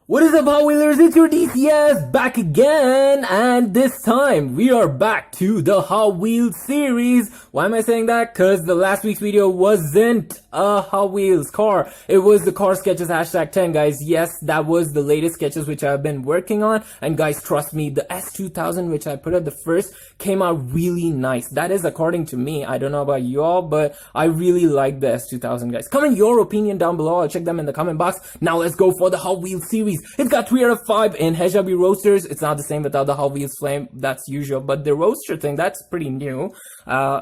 What is up, Hot Wheelers? It's your DCS back again, and this time we are back to the Hot Wheels series. Why am I saying that? Cause the last week's video wasn't a Hot Wheels car. It was the car sketches #10, guys. Yes, that was the latest sketches which I've been working on, and guys, trust me, the S2000 which I put at the first came out really nice. That is according to me. I don't know about you all, but I really like the S2000, guys. Comment your opinion down below. I'll check them in the comment box. Now let's go for the Hot Wheels series. It's got 3 out of 5 in Hejabi roasters. It's not the same without the Hot Wheels flame. That's usual, but the roaster thing, that's pretty new,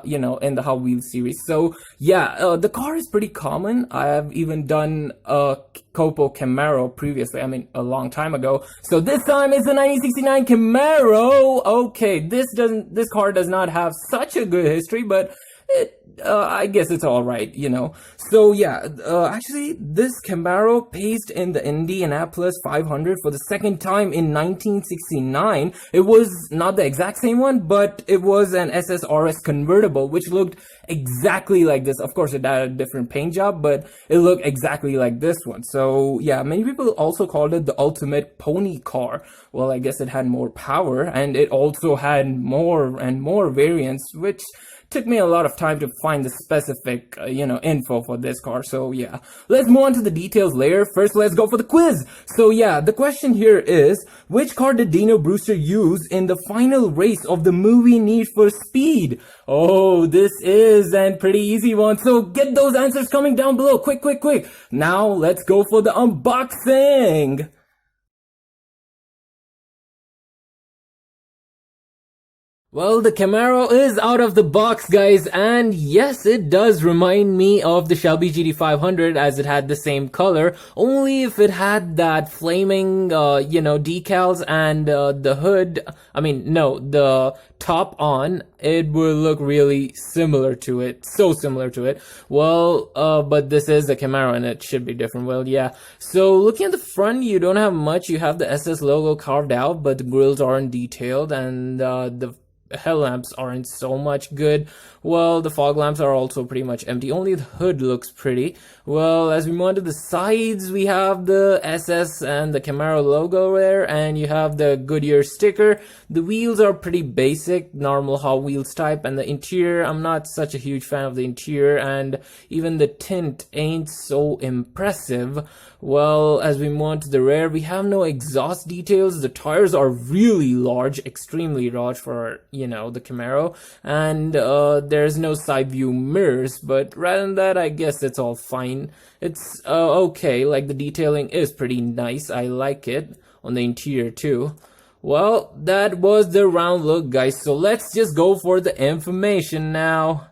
you know, in the Hot Wheels series. So yeah, the car is pretty common. I have even done a Camaro previously. I mean, a long time ago. So this time it's the 1969 Camaro. Okay, this car does not have such a good history, but I guess it's alright, you know. So yeah, actually this Camaro paced in the Indianapolis 500 for the second time in 1969. It was not the exact same one, but it was an SSRS convertible, which looked exactly like this. Of course, it had a different paint job, but it looked exactly like this one. So yeah, many people also called it the ultimate pony car. Well, I guess it had more power, and it also had more and more variants, which took me a lot of time to find the specific, you know, info for this car. So yeah, let's move on to the details later. First, let's go for the quiz. So yeah, the question here is, which car did Dino Brewster use in the final race of the movie Need for Speed? Oh, this is a pretty easy one. So get those answers coming down below. Quick, quick, quick. Now let's go for the unboxing. Well, the Camaro is out of the box, guys, and yes, it does remind me of the Shelby GT500 as it had the same color, only if it had that flaming, you know, decals and the hood, the top on, it would look really similar to it, so similar to it. Well, but this is a Camaro and it should be different. Well, yeah, so looking at the front, you don't have much. You have the SS logo carved out, but the grills aren't detailed, and the headlamps aren't so much good. Well, the fog lamps are also pretty much empty. Only the hood looks pretty. Well, as we move on to the sides, we have the SS and the Camaro logo there, and you have the Goodyear sticker. The wheels are pretty basic, normal Hot Wheels type, and the interior, I'm not such a huge fan of the interior, and even the tint ain't so impressive. Well, as we move on to the rear, we have no exhaust details. The tires are really large, extremely large for, you know, the Camaro, and there's no side view mirrors, but rather than that, I guess it's all fine. It's okay, like the detailing is pretty nice. I like it on the interior too. Well, that was the round look, guys, so let's just go for the information now.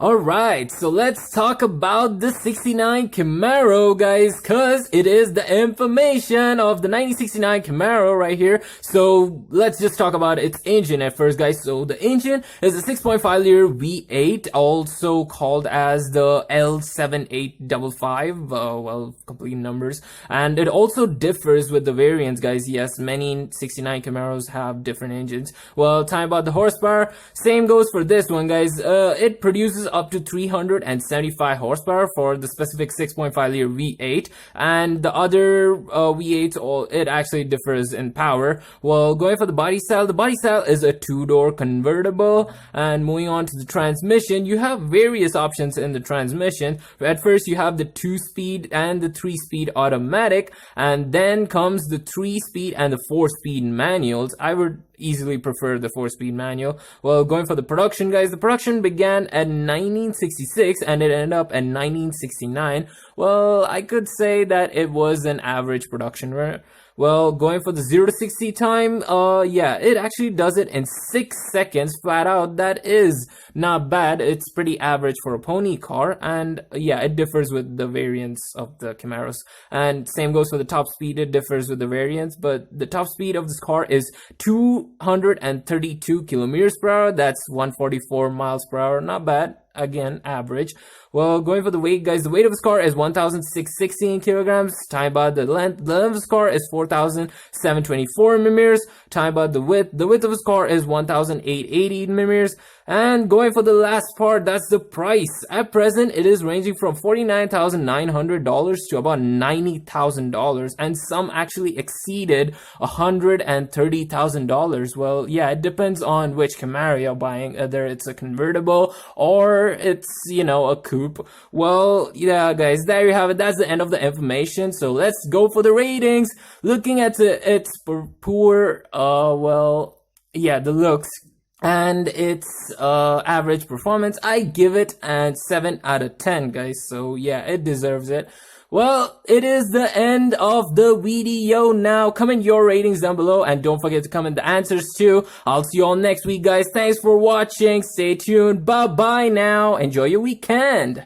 Alright, so let's talk about the 69 Camaro, guys, cause it is the information of the 1969 Camaro right here. So let's just talk about its engine at first, guys. So the engine is a 6.5 liter V8, also called as the L7855, well, complete numbers. And it also differs with the variants, guys. Yes, many 69 Camaros have different engines. Well, time about the horsepower, same goes for this one, guys. It produces up to 375 horsepower for the specific 6.5 liter V8, and the other V8s, it actually differs in power. Well, going for the body style is a 2-door convertible. And moving on to the transmission, you have various options in the transmission. At first, you have the 2-speed and the 3-speed automatic, and then comes the 3-speed and the 4-speed manuals. I would easily prefer the 4-speed manual. Well, going for the production, guys, the production began at 1966 and it ended up at 1969. Well, I could say that it was an average production run. Well, going for the 0 to 60 time, yeah, it actually does it in 6 seconds flat out. That is not bad. It's pretty average for a pony car, and yeah, it differs with the variants of the Camaros. And same goes for the top speed. It differs with the variants, but the top speed of this car is 232 kilometers per hour. That's 144 miles per hour. Not bad. Again, average. Well, going for the weight, guys, the weight of this car is 1,616 kilograms. Time by the length of this car is 4,724 millimeters. Time by the width of this car is 1,880 millimeters. And going for the last part, that's the price. At present, it is ranging from $49,900 to about $90,000, and some actually exceeded $130,000. Well, yeah, it depends on which Camaro you're buying, whether it's a convertible or it's, a coupe. Well, yeah, guys, there you have it. That's the end of the information. So let's go for the ratings. Looking at its poor, the looks and its average performance, I give it a 7 out of 10, guys. So yeah, it deserves it. Well, it is the end of the video now. Comment your ratings down below and don't forget to comment the answers too. I'll see you all next week, guys. Thanks for watching. Stay tuned. Bye bye now. Enjoy your weekend.